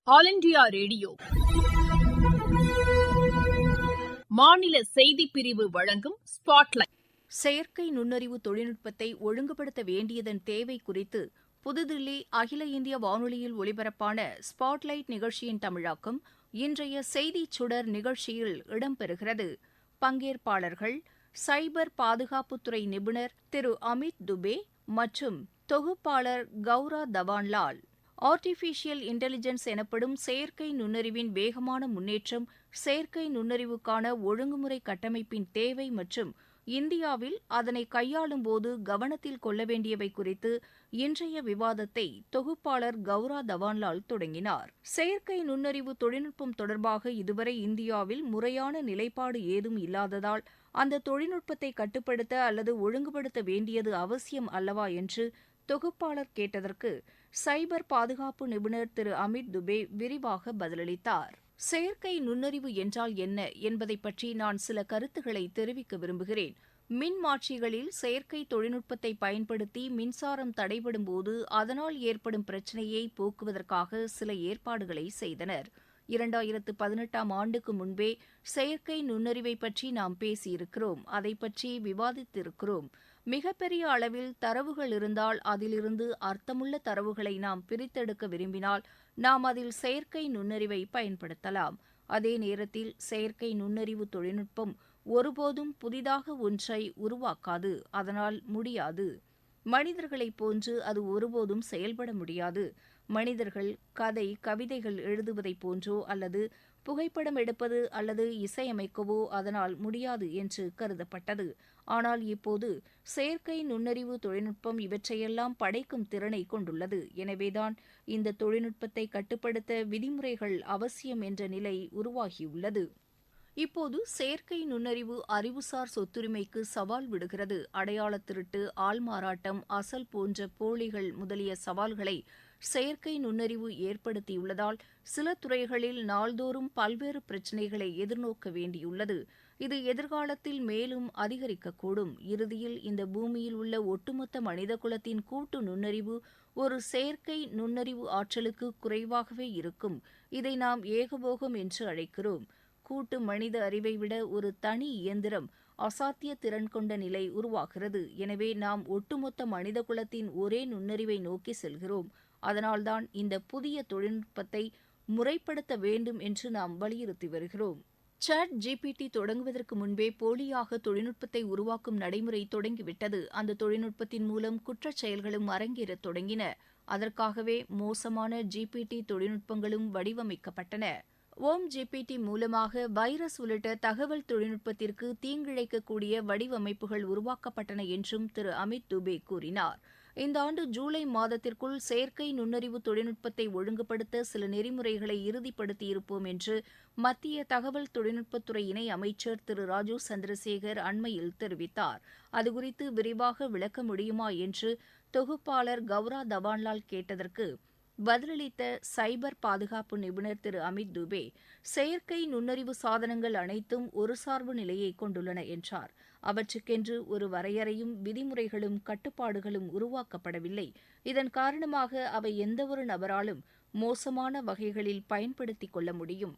All India radio மாநில செய்திப் பிரிவு வழங்கும் ஸ்பாட்லைட். செயற்கை நுண்ணறிவு தொழில்நுட்பத்தை ஒழுங்குபடுத்த வேண்டியதன் தேவை குறித்து புதுதில்லி அகில இந்திய வானொலியில் ஒலிபரப்பான ஸ்பாட்லைட் நிகழ்ச்சியின் தமிழாக்கம் இன்றைய செய்திச் சுடர் நிகழ்ச்சியில் இடம்பெறுகிறது. பங்கேற்பாளர்கள் சைபர் பாதுகாப்புத்துறை நிபுணர் திரு அமித் துபே மற்றும் தொகுப்பாளர் கௌரா தவான்லால். ஆர்டிபிஷியல் இன்டெலிஜென்ஸ் எனப்படும் செயற்கை நுண்ணறிவின் வேகமான முன்னேற்றம், செயற்கை நுண்ணறிவுக்கான ஒழுங்குமுறை கட்டமைப்பின் தேவை மற்றும் இந்தியாவில் அதனை கையாளும் போது கவனத்தில் கொள்ள வேண்டியவை குறித்து இன்றைய விவாதத்தை தொகுப்பாளர் கௌரா தவான்லால் தொடங்கினார். செயற்கை நுண்ணறிவு தொழில்நுட்பம் தொடர்பாக இதுவரை இந்தியாவில் முறையான நிலைப்பாடு ஏதும் இல்லாததால் அந்த தொழில்நுட்பத்தை கட்டுப்படுத்த அல்லது ஒழுங்குபடுத்த வேண்டியது அவசியம் அல்லவா என்று தொகுப்பாளர் கேட்டதற்கு சைபர் பாதுகாப்பு நிபுணர் திரு அமித் துபே விரிவாக பதிலளித்தார். செயற்கை நுண்ணறிவு என்றால் என்ன என்பதை பற்றி நான் சில கருத்துக்களை தெரிவிக்க விரும்புகிறேன். மின்மாற்றிகளில் செயற்கை தொழில்நுட்பத்தை பயன்படுத்தி மின்சாரம் தடைபடும் போது அதனால் ஏற்படும் பிரச்சினையை போக்குவதற்காக சில ஏற்பாடுகளை செய்தனர். 2018ஆம் ஆண்டுக்கு முன்பே செயற்கை நுண்ணறிவை பற்றி நாம் பேசியிருக்கிறோம், அதை பற்றி விவாதித்திருக்கிறோம். மிகப்பெரிய அளவில் தரவுகள் இருந்தால் அதிலிருந்து அர்த்தமுள்ள தரவுகளை நாம் பிரித்தெடுக்க விரும்பினால் நாம் அதில் செயற்கை நுண்ணறிவை பயன்படுத்தலாம். அதே நேரத்தில் செயற்கை நுண்ணறிவு தொழில்நுட்பம் ஒருபோதும் புதிதாக ஒன்றை உருவாக்காது, அதனால் முடியாது. மனிதர்களைப் போன்று அது ஒருபோதும் செயல்பட முடியாது. மனிதர்கள் கதை, கவிதைகள் எழுதுவதைப் போன்றோ அல்லது புகைப்படம் எடுப்பது அல்லது இசையமைக்கவோ அதனால் முடியாது என்று கருதப்பட்டது. ஆனால் இப்போது செயற்கை நுண்ணறிவு தொழில்நுட்பம் இவற்றையெல்லாம் படைக்கும் திறனை கொண்டுள்ளது. எனவேதான் இந்த தொழில்நுட்பத்தை கட்டுப்படுத்த விதிமுறைகள் அவசியம் என்ற நிலை உருவாகியுள்ளது. இப்போது செயற்கை நுண்ணறிவு அறிவுசார் சொத்துரிமைக்கு சவால் விடுகிறது. அடையாள திருட்டு, ஆள்மாறாட்டம், அசல் போன்ற போலிகள் முதலிய சவால்களை செயற்கை நுண்ணறிவு ஏற்படுத்தியுள்ளதால் சில துறைகளில் நாள்தோறும் பல்வேறு பிரச்சினைகளை எதிர்நோக்க வேண்டியுள்ளது. இது எதிர்காலத்தில் மேலும் அதிகரிக்கக்கூடும். இறுதியில் இந்த பூமியில் உள்ள ஒட்டுமொத்த மனிதகுலத்தின் கூட்டு நுண்ணறிவு ஒரு செயற்கை நுண்ணறிவு ஆற்றலுக்கு குறைவாகவே இருக்கும். இதை நாம் ஏகபோகம் என்று அழைக்கிறோம். கூட்டு மனித அறிவை விட ஒரு தனி இயந்திரம் அசாத்திய திறன் கொண்ட நிலை உருவாகிறது. எனவே நாம் ஒட்டுமொத்த மனிதகுலத்தின் ஒரே நுண்ணறிவை நோக்கி செல்கிறோம். அதனால்தான் இந்த புதிய தொழில்நுட்பத்தை முறைப்படுத்த வேண்டும் என்று நாம் வலியுறுத்தி வருகிறோம். சாட் ஜிபிடி தொடங்குவதற்கு முன்பே போலியாக தொழில்நுட்பத்தை உருவாக்கும் நடைமுறை தொடங்கிவிட்டது. அந்த தொழில்நுட்பத்தின் மூலம் குற்றச் செயல்களும் அரங்கேறத் தொடங்கின. அதற்காகவே மோசமான ஜிபிடி தொழில்நுட்பங்களும் வடிவமைக்கப்பட்டன. ஓம் ஜிபிடி மூலமாக வைரஸ் உள்ளிட்ட தகவல் தொழில்நுட்பத்திற்கு தீங்கிழைக்கக்கூடிய வடிவமைப்புகள் உருவாக்கப்பட்டன என்றும் திரு அமித் துபே கூறினார். இந்த ஆண்டு ஜூலை மாதத்திற்குள் செயற்கை நுண்ணறிவு தொழில்நுட்பத்தை ஒழுங்குபடுத்த சில நெறிமுறைகளை இறுதிப்படுத்தியிருப்போம் என்று மத்திய தகவல் தொழில்நுட்பத்துறை இணை அமைச்சர் திரு ராஜீவ் சந்திரசேகர் அண்மையில் தெரிவித்தார். அதுகுறித்து விரிவாக விளக்க முடியுமா என்று தொகுப்பாளர் கௌரா தவான்லால் கேட்டதற்கு பதிலளித்த சைபர் பாதுகாப்பு நிபுணர் திரு அமித் துபே, செயற்கை நுண்ணறிவு சாதனங்கள் அனைத்தும் ஒரு சார்பு நிலையை கொண்டுள்ளன என்றார். அவற்றுக்கென்று ஒரு வரையறையும் விதிமுறைகளும் கட்டுப்பாடுகளும் உருவாக்கப்படவில்லை. இதன் காரணமாக அவை எந்தவொரு நபராலும் மோசமான வகைகளில் பயன்படுத்திக் கொள்ள முடியும்.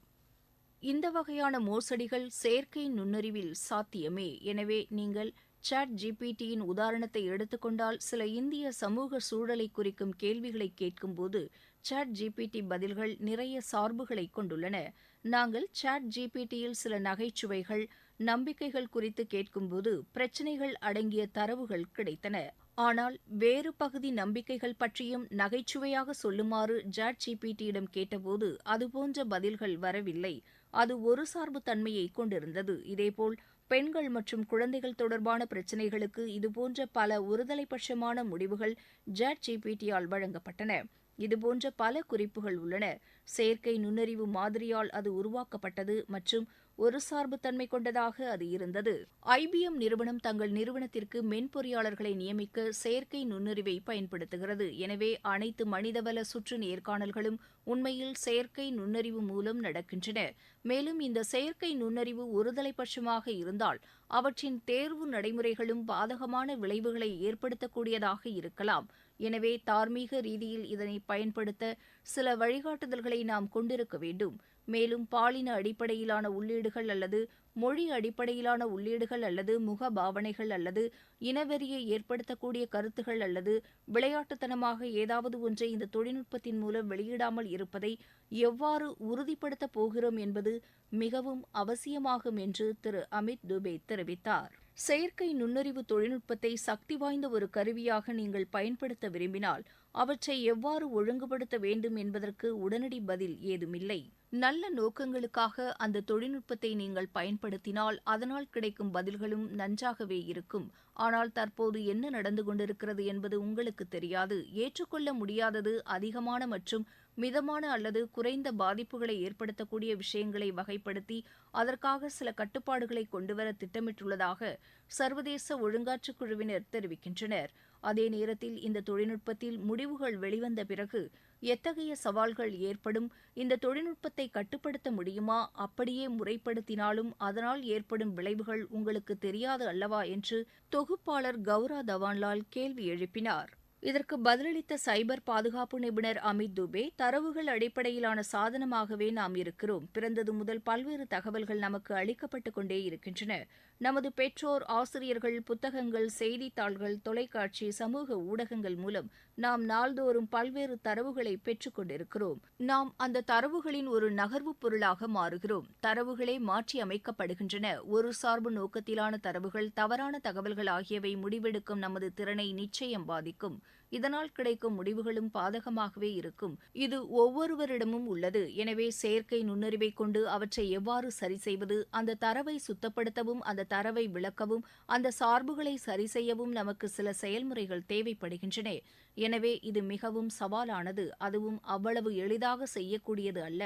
இந்த வகையான மோசடிகள் செயற்கை நுண்ணறிவில் சாத்தியமே. எனவே நீங்கள் சாட் ஜிபிடியின் உதாரணத்தை எடுத்துக்கொண்டால் சில இந்திய சமூக சூழலை குறிக்கும் கேள்விகளை கேட்கும்போது சாட் ஜிபிடி பதில்கள் நிறைய சார்புகளை கொண்டுள்ளன. நாங்கள் சாட் ஜிபிடியில் சில நகைச்சுவைகள், நம்பிக்கைகள் குறித்து கேட்கும்போது பிரச்சினைகள் அடங்கிய தரவுகள் கிடைத்தன. ஆனால் வேறு பகுதி நம்பிக்கைகள் பற்றியும் நகைச்சுவையாக சொல்லுமாறு சாட் ஜிபிடியிடம் கேட்டபோது அதுபோன்ற பதில்கள் வரவில்லை. அது ஒரு சார்பு தன்மையை கொண்டிருந்தது. இதேபோல் பெண்கள் மற்றும் குழந்தைகள் தொடர்பான பிரச்சினைகளுக்கு இதுபோன்ற பல ஒருதலைபட்சமான முடிவுகள் சாட் ஜிபிடியால் வழங்கப்பட்டன. இதுபோன்ற பல குறிப்புகள் உள்ளன. செயற்கை நுண்ணறிவு மாதிரியால் அது உருவாக்கப்பட்டது மற்றும் ஒரு சார்புத்தன்மை கொண்டதாக அது இருந்தது. IBM நிறுவனம் தங்கள் நிறுவனத்திற்கு மென்பொறியாளர்களை நியமிக்க செயற்கை நுண்ணறிவை பயன்படுத்துகிறது. எனவே அனைத்து மனிதவள சுற்று நேர்காணல்களும் உண்மையில் செயற்கை நுண்ணறிவு மூலம் நடக்கின்றன. மேலும் இந்த செயற்கை நுண்ணறிவு ஒருதலைபட்சமாக இருந்தால் அவற்றின் தேர்வு நடைமுறைகளும் பாதகமான விளைவுகளை ஏற்படுத்தக்கூடியதாக இருக்கலாம். எனவே தார்மீக ரீதியில் இதனை பயன்படுத்த சில வழிகாட்டுதல்களை நாம் கொண்டிருக்க வேண்டும். மேலும் பாலின அடிப்படையிலான உள்ளீடுகள் அல்லது மொழி அடிப்படையிலான உள்ளீடுகள் அல்லது முக பாவனைகள் அல்லது இனவெறியை ஏற்படுத்தக்கூடிய கருத்துகள் அல்லது விளையாட்டுத்தனமாக ஏதாவது ஒன்றை இந்த தொழில்நுட்பத்தின் மூலம் வெளியிடாமல் இருப்பதை எவ்வாறு உறுதிப்படுத்தப் போகிறோம் என்பது மிகவும் அவசியமாகும் என்று திரு அமித் துபே தெரிவித்தார். செயற்கை நுண்ணறிவு தொழில்நுட்பத்தை சக்தி வாய்ந்த ஒரு கருவியாக நீங்கள் பயன்படுத்த விரும்பினால் அவற்றை எவ்வாறு ஒழுங்குபடுத்த வேண்டும் என்பதற்கு உடனடி பதில் ஏதுமில்லை. நல்ல நோக்கங்களுக்காக அந்த தொழில்நுட்பத்தை நீங்கள் பயன்படுத்தினால் அதனால் கிடைக்கும் பதில்களும் நன்றாகவே இருக்கும். ஆனால் தற்போது என்ன நடந்து கொண்டிருக்கிறது என்பது உங்களுக்கு தெரியாது. ஏற்றுக்கொள்ள முடியாதது அதிகமான மற்றும் மிதமான அல்லது குறைந்த பாதிப்புகளை ஏற்படுத்தக்கூடிய விஷயங்களை வகைப்படுத்தி அதற்காக சில கட்டுப்பாடுகளை கொண்டுவர திட்டமிட்டுள்ளதாக சர்வதேச ஒழுங்காற்றுக் குழுவினர் தெரிவிக்கின்றனர். அதே நேரத்தில் இந்த தொழில்நுட்பத்தில் முடிவுகள் வெளிவந்த பிறகு எத்தகைய சவால்கள் ஏற்படும், இந்த தொழில்நுட்பத்தை கட்டுப்படுத்த முடியுமா, அப்படியே முறைப்படுத்தினாலும் அதனால் ஏற்படும் விளைவுகள் உங்களுக்கு தெரியாது அல்லவா என்று தொகுப்பாளர் கௌரா தவான்லால் கேள்வி எழுப்பினார். இதற்கு பதிலளித்த சைபர் பாதுகாப்பு நிபுணர் அமித் துபே, தரவுகள் அடிப்படையிலான சாதனமாகவே நாம் இருக்கிறோம். பிறந்தது முதல் பல்வேறு தகவல்கள் நமக்கு அளிக்கப்பட்டுக் கொண்டே இருக்கின்றன. நமது பெற்றோர், ஆசிரியர்கள், புத்தகங்கள், செய்தித்தாள்கள், தொலைக்காட்சி, சமூக ஊடகங்கள் மூலம் நாம் நாள்தோறும் பல்வேறு தரவுகளை பெற்றுக் கொண்டிருக்கிறோம். நாம் அந்த தரவுகளின் ஒரு நகர்வு பொருளாக மாறுகிறோம். தரவுகளே மாற்றி அமைக்கப்படுகின்றன. ஒரு சார்பு நோக்கத்திலான தரவுகள், தவறான தகவல்கள் ஆகியவை முடிவெடுக்கும் நமது திறனை நிச்சயம் பாதிக்கும். இதனால் கிடைக்கும் முடிவுகளும் பாதகமாகவே இருக்கும். இது ஒவ்வொருவரிடமும் உள்ளது. எனவே செயற்கை நுண்ணறிவை கொண்டு அவற்றை எவ்வாறு சரி செய்வது, அந்த தரவை சுத்தப்படுத்தவும் அந்த தரவை விளக்கவும் அந்த சார்புகளை சரி செய்யவும் நமக்கு சில செயல்முறைகள் தேவைப்படுகின்றன. எனவே இது மிகவும் சவாலானது. அதுவும் அவ்வளவு எளிதாக செய்யக்கூடியது அல்ல.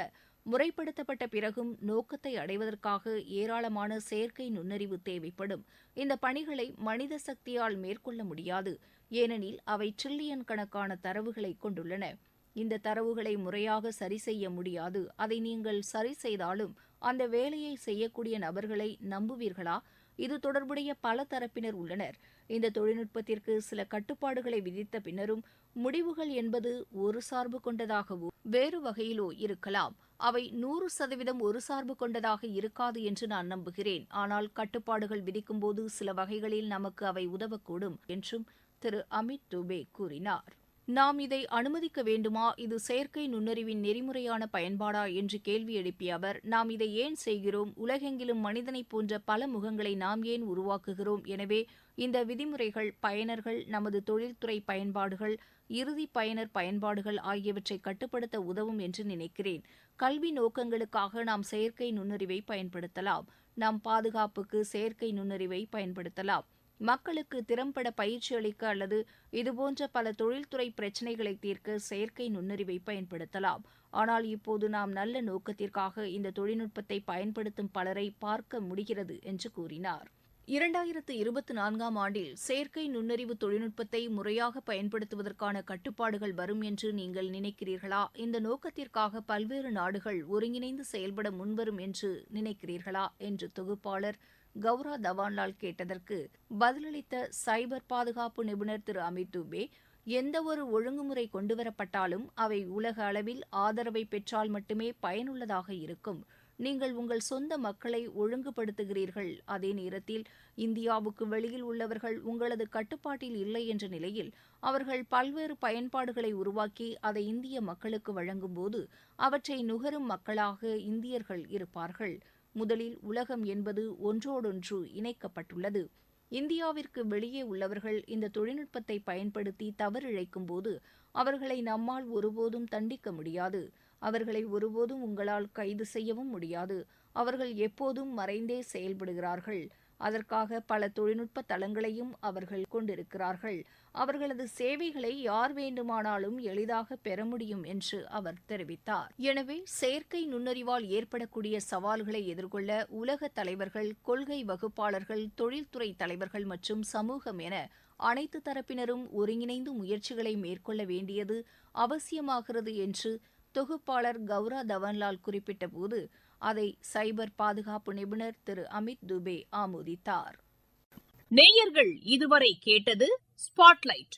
முறைப்படுத்தப்பட்ட பிறகும் நோக்கத்தை அடைவதற்காக ஏராளமான செயற்கை நுண்ணறிவு தேவைப்படும். இந்த பணிகளை மனித சக்தியால் மேற்கொள்ள முடியாது. ஏனெனில் அவை டிரில்லியன் கணக்கான தரவுகளை கொண்டுள்ளன. இந்த தரவுகளை முறையாக சரி செய்ய முடியாது. அதை நீங்கள் சரி செய்தாலும் அந்த வேலையை செய்யக்கூடிய நபர்களை நம்புவீர்களா? இது தொடர்புடைய பல தரப்பினர் உள்ளனர். இந்த தொழில்நுட்பத்திற்கு சில கட்டுப்பாடுகளை விதித்த பின்னரும் முடிவுகள் என்பது ஒரு சார்பு கொண்டதாகவோ வேறு வகையிலோ இருக்கலாம். அவை 100% ஒரு சார்பு கொண்டதாக இருக்காது என்று நான் நம்புகிறேன். ஆனால் கட்டுப்பாடுகள் விதிக்கும்போது சில வகைகளில் நமக்கு அவை உதவக்கூடும் என்றும் திரு அமித் துபே கூறினார். நாம் இதை அனுமதிக்க வேண்டுமா, இது செயற்கை நுண்ணறிவின் நெறிமுறையான பயன்பாடா என்று கேள்வி எழுப்பிய அவர், நாம் இதை ஏன் செய்கிறோம், உலகெங்கிலும் மனிதனைப் போன்ற பல முகங்களை நாம் ஏன் உருவாக்குகிறோம், எனவே இந்த விதிமுறைகள் பயனர்கள், நமது தொழில்துறை பயன்பாடுகள், இறுதி பயனர் பயன்பாடுகள் ஆகியவற்றை கட்டுப்படுத்த உதவும் என்று நினைக்கிறேன். கல்வி நோக்கங்களுக்காக நாம் செயற்கை நுண்ணறிவை பயன்படுத்தலாம். நாம் பாதுகாப்புக்கு செயற்கை நுண்ணறிவை பயன்படுத்தலாம். மக்களுக்கு திறம்பட பயிற்சி அளிக்க அல்லது இதுபோன்ற பல தொழில்துறை பிரச்சினைகளை தீர்க்க செயற்கை நுண்ணறிவை பயன்படுத்தலாம். ஆனால் இப்போது நாம் நல்ல நோக்கத்திற்காக இந்த தொழில்நுட்பத்தை பயன்படுத்தும் பலரை பார்க்க முடிகிறது என்று கூறினார். 2024ஆம் ஆண்டில் செயற்கை நுண்ணறிவு தொழில்நுட்பத்தை முறையாக பயன்படுத்துவதற்கான கட்டுப்பாடுகள் வரும் என்று நீங்கள் நினைக்கிறீர்களா? இந்த நோக்கத்திற்காக பல்வேறு நாடுகள் ஒருங்கிணைந்து செயல்பட முன்வரும் என்று நினைக்கிறீர்களா என்று தொகுப்பாளர் கௌரா தவான்லால் கேட்டதற்கு பதிலளித்த சைபர் பாதுகாப்பு நிபுணர் திரு அமித் துபே, எந்தவொரு ஒழுங்குமுறை கொண்டுவரப்பட்டாலும் அவை உலக அளவில் ஆதரவை பெற்றால் மட்டுமே பயனுள்ளதாக இருக்கும். நீங்கள் உங்கள் சொந்த மக்களை ஒழுங்குபடுத்துகிறீர்கள். அதே நேரத்தில் இந்தியாவுக்கு வெளியில் உள்ளவர்கள் உங்களது கட்டுப்பாட்டில் இல்லை என்ற நிலையில் அவர்கள் பல்வேறு பயன்பாடுகளை உருவாக்கி அதை இந்திய மக்களுக்கு வழங்கும்போது அவற்றை நுகரும் மக்களாக இந்தியர்கள் இருப்பார்கள். முதலில் உலகம் என்பது ஒன்றோடொன்று இணைக்கப்பட்டுள்ளது. இந்தியாவிற்கு வெளியே உள்ளவர்கள் இந்த தொழில்நுட்பத்தை பயன்படுத்தி தவறிழைக்கும் போது அவர்களை நம்மால் ஒருபோதும் தண்டிக்க முடியாது. அவர்களை ஒருபோதும் உங்களால் கைது செய்யவும் முடியாது. அவர்கள் எப்போதும் மறைந்தே செயல்படுகிறார்கள். அதற்காக பல தொழில்நுட்ப தளங்களையும் அவர்கள் கொண்டிருக்கிறார்கள். அவர்களது சேவைகளை யார் வேண்டுமானாலும் எளிதாக பெற முடியும் என்று அவர் தெரிவித்தார். எனவே செயற்கை நுண்ணறிவால் ஏற்படக்கூடிய சவால்களை எதிர்கொள்ள உலக தலைவர்கள், கொள்கை வகுப்பாளர்கள், தொழில்துறை தலைவர்கள் மற்றும் சமூகம் என அனைத்து தரப்பினரும் ஒருங்கிணைந்து முயற்சிகளை மேற்கொள்ள வேண்டியது அவசியமாகிறது என்று தொகுப்பாளர் கௌரா தவான்லால் குறிப்பிட்டபோது அதை சைபர் பாதுகாப்பு நிபுணர் திரு அமித் துபே ஆமோதித்தார். நேயர்கள் இதுவரை கேட்டது ஸ்பாட்லைட்.